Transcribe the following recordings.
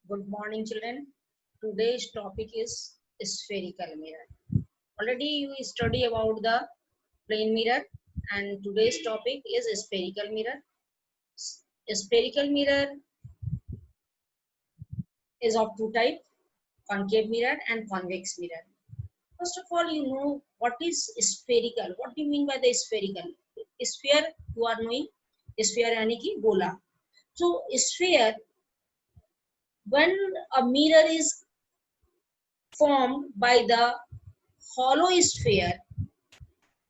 Good morning, children. Today's topic is spherical mirror. Already we study about the plane mirror, and today's topic is spherical mirror. Spherical mirror is of two types: concave mirror and convex mirror. First of all, you know what is spherical. What do you mean by the spherical? Sphere, you are knowing. Sphere यानी कि गोला. So sphere, when a mirror is formed by the hollow sphere,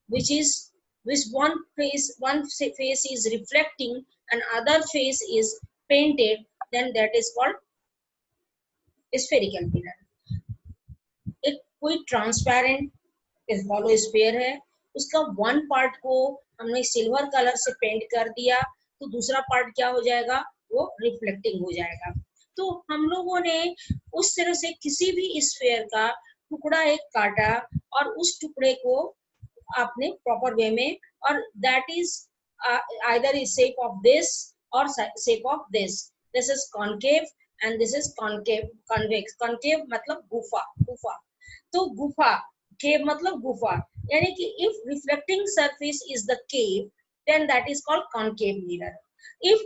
which one face is reflecting and other face is painted, then that is called spherical mirror. एक कोई transparent hollow sphere है, उसका one part को हमने silver colour से paint कर दिया तो दूसरा पार्ट क्या हो जाएगा, वो रिफ्लेक्टिंग हो जाएगा. तो हम लोगों ने उस तरह से किसी भी स्फीयर का टुकड़ा एक काटा और उस टुकड़े को आपने प्रॉपर वे में, और that is either is shape of this or shape of this. This is concave and this is convex. Concave मतलब गुफा. तो गुफा, केव मतलब गुफा, यानी कि if reflecting surface is the cave, then that is called concave mirror. If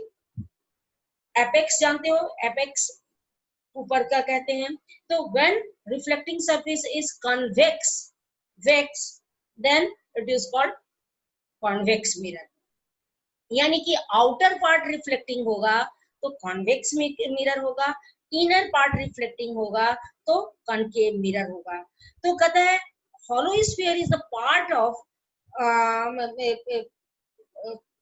apex जानते हो, apex ऊपर का कहते हैं, तो when reflecting surface is convex, then it is called convex mirror. यानी कि आउटर पार्ट रिफ्लेक्टिंग होगा तो कॉन्वेक्स मिरर होगा, इनर पार्ट रिफ्लेक्टिंग होगा तो कॉनकेव मिरर होगा. तो कहता है hollow sphere is the part of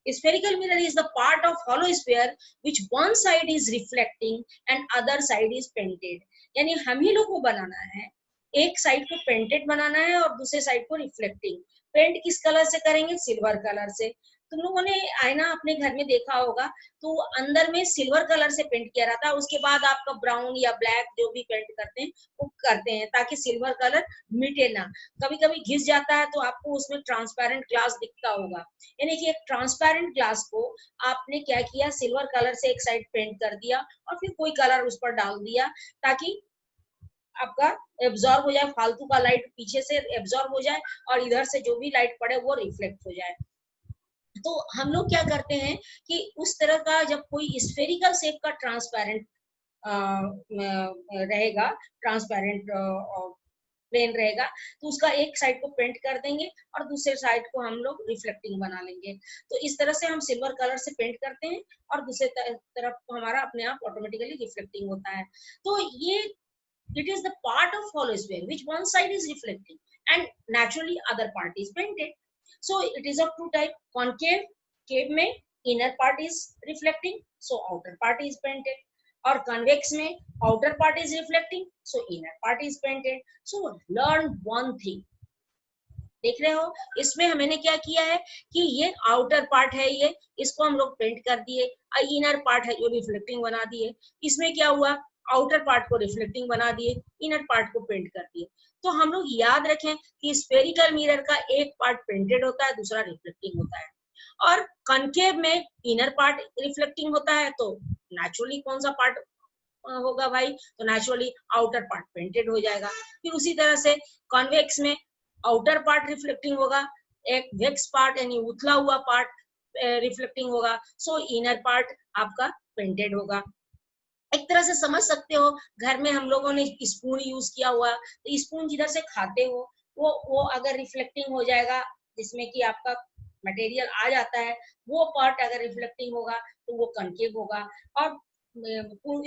spherical mirror is the part of hollow sphere which one side is reflecting and other side is painted. यानी हम ही लोग को बनाना है, एक साइड को पेंटेड बनाना है और दूसरे साइड को रिफ्लेक्टिंग. पेंट किस कलर से करेंगे? सिल्वर कलर से. तुम लोगों ने आईना अपने घर में देखा होगा तो अंदर में सिल्वर कलर से पेंट किया रहता है, उसके बाद आपका ब्राउन या ब्लैक जो भी पेंट करते हैं वो करते हैं ताकि सिल्वर कलर मिटे ना. कभी कभी घिस जाता है तो आपको उसमें ट्रांसपेरेंट ग्लास दिखता होगा, यानी कि एक ट्रांसपेरेंट ग्लास को आपने क्या किया, सिल्वर कलर से एक साइड पेंट कर दिया और फिर कोई कलर उस पर डाल दिया ताकि आपका एब्जॉर्ब हो जाए, फालतू का लाइट पीछे से एब्जॉर्ब हो जाए और इधर से जो भी लाइट पड़े वो रिफ्लेक्ट हो जाए. तो हम लोग क्या करते हैं कि उस तरह का जब कोई स्फेरिकल शेप का ट्रांसपेरेंट रहेगा, ट्रांसपेरेंट प्लेन रहेगा, तो उसका एक साइड को पेंट कर देंगे और दूसरे साइड को हम लोग रिफ्लेक्टिंग बना लेंगे. तो इस तरह से हम सिल्वर कलर से पेंट करते हैं और दूसरे तरफ हमारा अपने आप ऑटोमेटिकली रिफ्लेक्टिंग होता है. तो ये it is the part of hollow sphere which one side is reflecting and naturally other part is painted. So it is of two type: concave, cave में inner part is reflecting, so outer part is painted, और convex में outer part is reflecting, so inner part is painted. So learn one thing. देख रहे हो, इसमें हमने क्या किया है कि ये आउटर पार्ट है, ये इसको हम लोग पेंट कर दिए, और इनर पार्ट है जो रिफ्लेक्टिंग बना दिए. इसमें क्या हुआ, आउटर पार्ट को रिफ्लेक्टिंग बना दिए, इनर पार्ट को पेंट कर दिए. तो हम लोग याद रखें कि स्फेरिकल मिरर का एक पार्ट पेंटेड होता है, दूसरा रिफ्लेक्टिंग होता है, और कॉनकेव में इनर पार्ट रिफ्लेक्टिंग होता है. तो नेचुरली कौन सा पार्ट होगा भाई, तो नेचुरली आउटर पार्ट पेंटेड हो जाएगा. फिर उसी तरह से कॉन्वेक्स में आउटर पार्ट रिफ्लेक्टिंग होगा, एक वेक्स पार्ट यानी उथला हुआ पार्ट रिफ्लेक्टिंग होगा, सो इनर पार्ट आपका पेंटेड होगा. एक तरह से समझ सकते हो, घर में हम लोगों ने स्पून यूज किया हुआ, तो स्पून जिधर से खाते हो वो अगर रिफ्लेक्टिंग हो जाएगा, जिसमें कि आपका मटेरियल आ जाता है, वो पार्ट अगर रिफ्लेक्टिंग होगा तो वो कॉनकेव होगा, और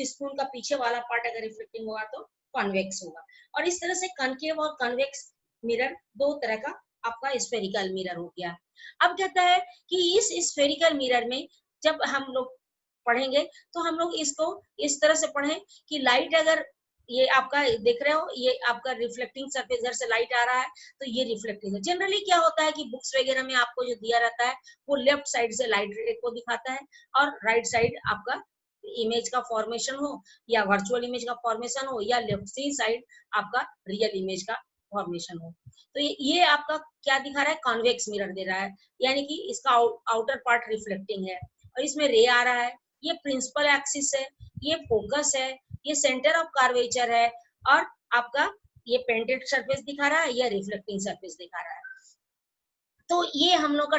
स्पून का पीछे वाला पार्ट अगर रिफ्लेक्टिंग होगा तो कॉन्वेक्स होगा. और इस तरह से कॉनकेव और कॉन्वेक्स मिरर दो तरह का आपका स्फेरिकल मिरर हो गया. अब कहता है कि इस स्फेरिकल मिरर में जब हम लोग पढ़ेंगे तो हम लोग इसको इस तरह से पढ़ें कि लाइट अगर ये आपका देख रहे हो, ये आपका रिफ्लेक्टिंग सरफेस, इधर से लाइट आ रहा है तो ये रिफ्लेक्टिंग है. जनरली क्या होता है कि बुक्स वगैरह में आपको जो दिया रहता है वो लेफ्ट साइड से लाइट को दिखाता है और राइट साइड आपका इमेज का फॉर्मेशन हो या वर्चुअल इमेज का फॉर्मेशन हो या लेफ्ट साइड आपका रियल इमेज का फॉर्मेशन हो. तो ये आपका क्या दिखा रहा है, कॉन्वेक्स मिरर दे रहा है, यानी कि इसका आउटर पार्ट रिफ्लेक्टिंग है और इसमें रे आ रहा है. ये प्रिंसिपल एक्सिस है, ये फोकस है, ये सेंटर ऑफ कर्वेचर है और आपका ये पेंटेड सरफेस दिखा रहा है, या रिफ्लेक्टिंग सरफेस दिखा रहा है। तो ये हम लोग का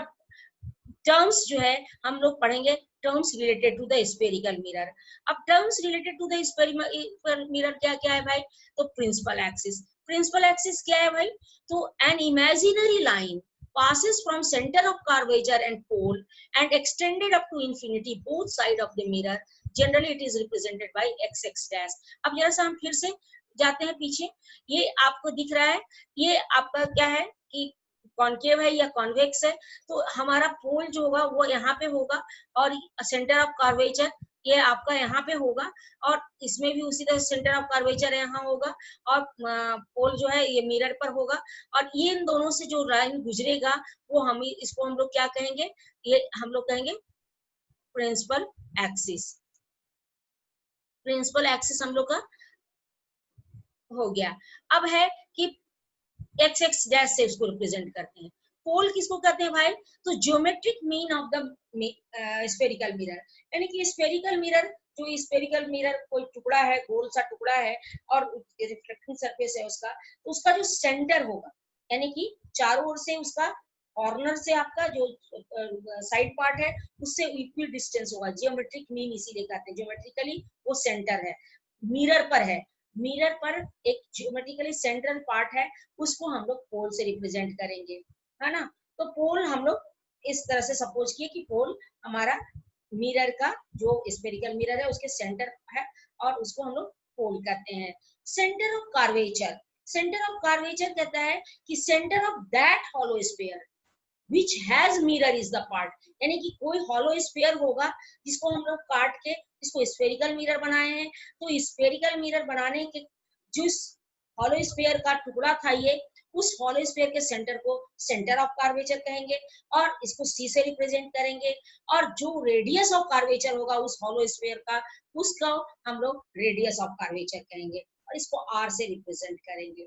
टर्म्स जो है हम लोग पढ़ेंगे, terms related to the spherical mirror. अब terms related to the spherical mirror क्या क्या है भाई? तो प्रिंसिपल एक्सिस, प्रिंसिपल एक्सिस क्या है भाई? तो an imaginary line passes from center of curvature and pole and extended up to infinity both side of the mirror. Generally it is represented by xx dash. अब जरा सा हम फिर से जाते हैं पीछे, ये आपको दिख रहा है, ये आपका क्या है कि कॉन्केव है या कॉन्वेक्स है, तो हमारा पोल जो होगा वो यहाँ पे होगा और सेंटर ऑफ कर्वेचर ये आपका यहाँ पे होगा, और इसमें भी उसी तरह सेंटर ऑफ कर्वेचर यहाँ होगा और पोल जो है ये मिरर पर होगा, और ये इन दोनों से जो लाइन गुजरेगा वो हम इसको हम लोग क्या कहेंगे? ये हम लोग कहेंगे प्रिंसिपल एक्सिस। प्रिंसिपल एक्सिस हम लोग का हो गया। अब है कि एक्स एक्स डैश से इसको रिप्रेजेंट करते हैं। पोल किसको कहते हैं भाई? तो geometric mean of the spherical mirror, यानी कि स्फेरिकल मिरर, जो स्फेरिकल मिरर कोई टुकड़ा है, गोल सा टुकड़ा है और रिफ्लेक्टिंग सरफेस है उसका, तो उसका जो सेंटर होगा, यानी कि चारों ओर से उसका कॉर्नर से आपका जो साइड पार्ट है उससे इक्वल डिस्टेंस होगा। जियोमेट्रिक मीन इसीलिए कहते हैं, ज्योमेट्रिकली वो सेंटर है, मिरर पर है, मिरर पर एक ज्योमेट्रिकली सेंट्रल पार्ट है, उसको हम लोग पोल से रिप्रेजेंट करेंगे, है ना। तो पोल हम लोग इस तरह से सपोज किए कि पोल हमारा मिरर का जो स्फेरिकल मिरर है उसके सेंटर है और उसको हम लोग पोल कहते हैं। Centre of curvature, centre of curvature कहता है कि centre of that hollow sphere which has mirror is the part, यानी कि कोई हॉलो स्फीयर होगा जिसको हम लोग काट के इसको स्फेरिकल मिरर बनाए हैं, तो स्फेरिकल मिरर बनाने के जिस हॉलो स्फीयर का टुकड़ा था ये, उस हॉलो स्फीयर के सेंटर को सेंटर ऑफ कर्वेचर कहेंगे और इसको सी से रिप्रेजेंट करेंगे, और जो रेडियस ऑफ कर्वेचर होगा उस हॉलो स्फीयर का, उसका हम लोग रेडियस ऑफ कर्वेचर कहेंगे और इसको आर से रिप्रेजेंट करेंगे।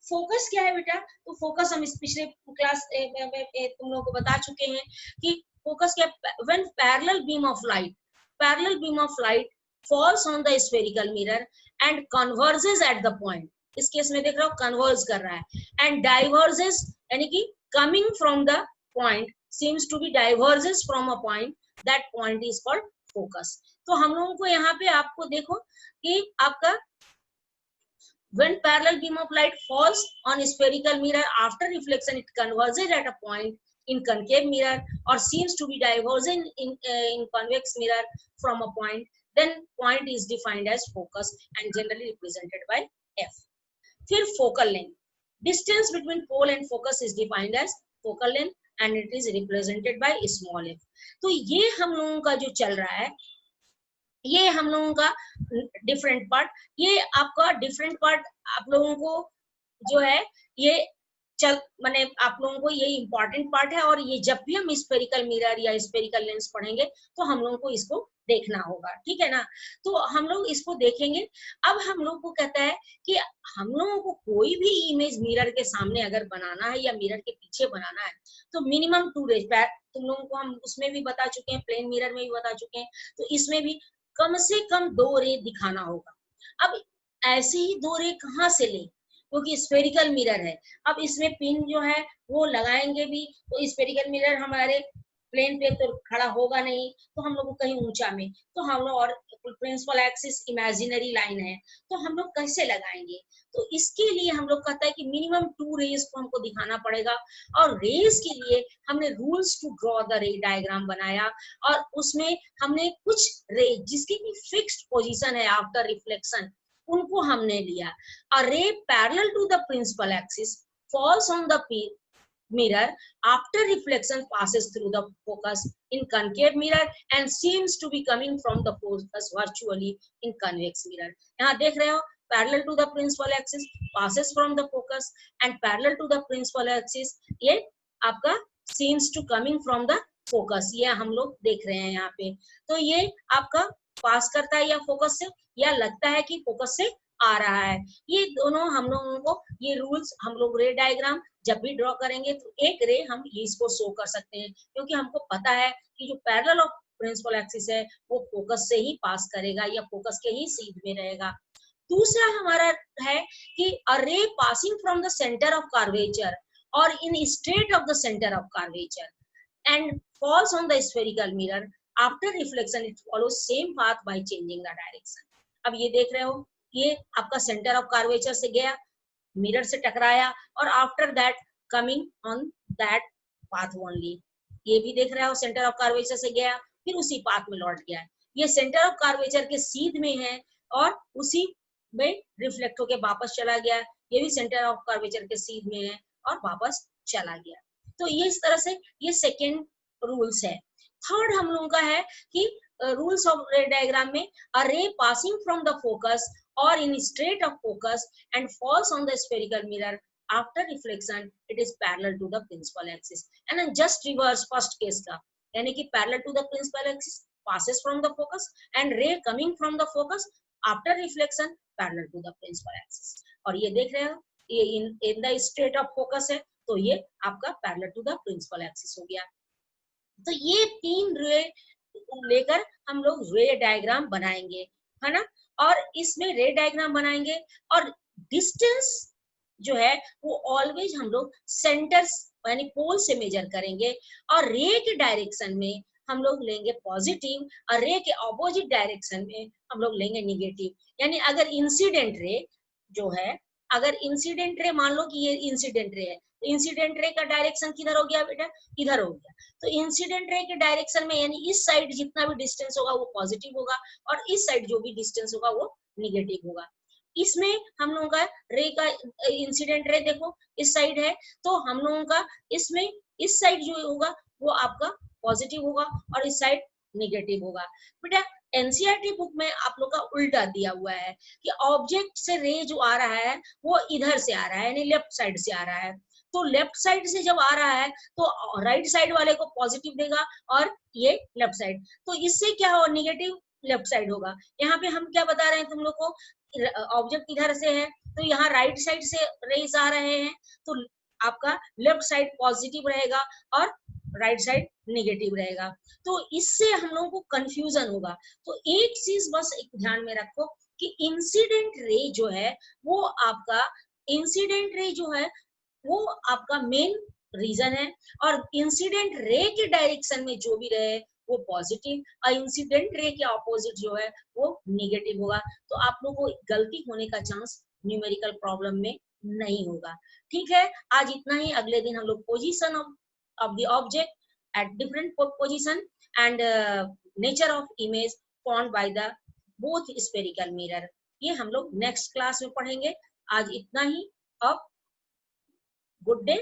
फोकस क्या है बेटा? तो फोकस हम इस पिछले क्लास तुम लोगों को बता चुके हैं कि फोकस क्या, when parallel beam of light, parallel beam of light falls on the spherical mirror and converges at the point, इस केस में देख रहे हो कन्वर्ज कर रहा है, and diverges यानी कि coming from the point seems to be diverges from a point, that point is called focus। तो हम लोगों को यहाँ पे आपको देखो कि आपका when parallel beam of light falls on spherical mirror after reflection, it converges at a point in concave mirror or seems to be diverging in convex mirror from a point, then point is defined as focus and generally represented by f। फिर focal length, distance between pole and focus is defined as focal length and it is represented by small f। तो ये हम लोगों का जो चल रहा है, ये हम लोगों का डिफरेंट पार्ट, ये आपका डिफरेंट पार्ट आप लोगों को जो है ये चल माने आप लोगों को ये इम्पोर्टेंट पार्ट है, और ये जब भी हम स्फेरिकल मिरर या स्फेरिकल लेंस पढ़ेंगे तो हम लोगों को इसको देखना होगा, ठीक है ना। तो हम लोग इसको देखेंगे। अब हम लोग को कहता है कि हम लोगों को कोई भी इमेज मिरर के सामने अगर बनाना है या मिरर के पीछे बनाना है तो मिनिमम 2 रेज, तुम लोगों को हम उसमें भी बता चुके हैं, प्लेन मिरर में भी बता चुके हैं, तो इसमें भी कम से कम 2 रे दिखाना होगा। अब ऐसे ही 2 रे कहाँ से ले, क्योंकि स्फेरिकल मिरर है। अब इसमें पिन जो है वो लगाएंगे भी तो स्फेरिकल मिरर हमारे प्लेन पे तो खड़ा होगा नहीं, तो हम लोग कहीं ऊंचा में, तो हम लोग और प्रिंसिपल एक्सिस इमेजिनरी लाइन है, तो हम लोग कैसे लगाएंगे? तो इसके लिए हम लोग कहता है कि मिनिमम 2 रेज को हमको दिखाना पड़ेगा, और रेज के लिए हमने rules to draw the ray diagram बनाया, और उसमें हमने कुछ रे जिसकी फिक्स्ड पोजीशन है आफ्टर रिफ्लेक्शन उनको हमने लिया। A ray parallel to the principal axis falls on the mirror after reflection passes through the focus in concave mirror and seems to be coming from the focus virtually in convex mirror। यहाँ देख रहे हो parallel to the principal axis passes from the focus and parallel to the principal axis ये आपका seems to coming from the focus, ये हम लोग देख रहे हैं यहाँ पे। तो ये आपका पास करता है या फोकस से, या लगता है कि फोकस से आ रहा है। ये दोनों हम लोगों को ये रूल्स हम लोग रे डायग्राम जब भी ड्रॉ करेंगे तो एक रे हम इसको शो कर सकते हैं, क्योंकि हमको पता है कि जो पैरेलल ऑफ प्रिंसिपल एक्सिस है वो फोकस से ही पास करेगा या फोकस के ही सीध में रहेगा। दूसरा हमारा है कि a ray passing from the centre of curvature और in straight of the centre of curvature and falls on the spherical mirror after reflection it follows same path by changing the direction. अब ये देख रहे हो, ये आपका centre of curvature से गया, मिरर से टकराया और after that coming on that path only. ये भी देख रहे हो सेंटर ऑफ कर्वेचर से गया फिर उसी पाथ में लौट गया। ये सेंटर ऑफ कर्वेचर के सीध में है और उसी में रिफ्लेक्ट होके वापस चला गया। ये भी सेंटर ऑफ कर्वेचर के सीध में है और वापस चला गया। तो ये इस तरह से ये सेकेंड रूल्स है। थर्ड हम लोगों का है कि रूल्स ऑफ रे डायग्राम में a ray passing from the focus or in straight of focus and falls on the spherical mirror after reflection it is parallel to the principal axis and then just reverse first case का, यानी कि parallel to the principal axis passes from the focus and ray coming from the focus after reflection parallel to the principal axis। और ये देख रहे हो ये in the straight of focus है तो ये आपका parallel to the principal axis हो गया। तो ये तीन रे लेकर हम लोग रे डायग्राम बनाएंगे, है ना। और इसमें रे डायग्राम बनाएंगे और डिस्टेंस जो है वो ऑलवेज हम लोग सेंटर यानी पोल से मेजर करेंगे और रे के डायरेक्शन में हम लोग लेंगे पॉजिटिव और रे के ऑपोजिट डायरेक्शन में हम लोग लेंगे निगेटिव। यानी अगर इंसिडेंट रे जो है, अगर इंसिडेंट रे मान लो कि ये इंसिडेंट रे है, इंसिडेंट रे का डायरेक्शन किधर हो गया बेटा, इधर हो गया। तो इंसिडेंट रे के डायरेक्शन में यानी इस साइड जितना भी डिस्टेंस होगा वो पॉजिटिव होगा और इस साइड जो भी डिस्टेंस होगा वो निगेटिव होगा। इसमें हम लोगों का रे का इंसिडेंट रे देखो इस साइड है तो हम लोगों का इसमें इस साइड जो होगा वो आपका पॉजिटिव होगा और इस साइड निगेटिव होगा। बेटा एनसीईआरटी बुक में आप लोग का उल्टा दिया हुआ है कि ऑब्जेक्ट से रे जो आ रहा है वो इधर से आ रहा है यानी लेफ्ट साइड से आ रहा है। तो लेफ्ट साइड से जब आ रहा है तो राइट साइड वाले को पॉजिटिव देगा और ये लेफ्ट साइड, तो इससे क्या हो निगेटिव लेफ्ट साइड होगा। यहाँ पे हम क्या बता रहे हैं तुम लोग को, ऑब्जेक्ट इधर से है तो यहाँ राइट साइड से रेज आ रहे हैं तो आपका लेफ्ट साइड पॉजिटिव रहेगा और राइट साइड निगेटिव रहेगा। तो इससे हम लोगों को कंफ्यूजन होगा। तो एक चीज बस एक ध्यान में रखो कि इंसिडेंट रे जो है वो आपका इंसिडेंट रे जो है वो आपका मेन रीजन है और इंसिडेंट रे के डायरेक्शन में जो भी रहे वो पॉजिटिव और इंसिडेंट रे के ऑपोजिट जो है वो निगेटिव होगा। तो आप लोगों को गलती होने का चांस न्यूमेरिकल प्रॉब्लम में नहीं होगा। ठीक है, आज इतना ही। अगले दिन हम लोग position of the object at different position and nature of image formed by the both spherical mirror, ये हम लोग नेक्स्ट क्लास में पढ़ेंगे। आज इतना ही। अब गुड डे।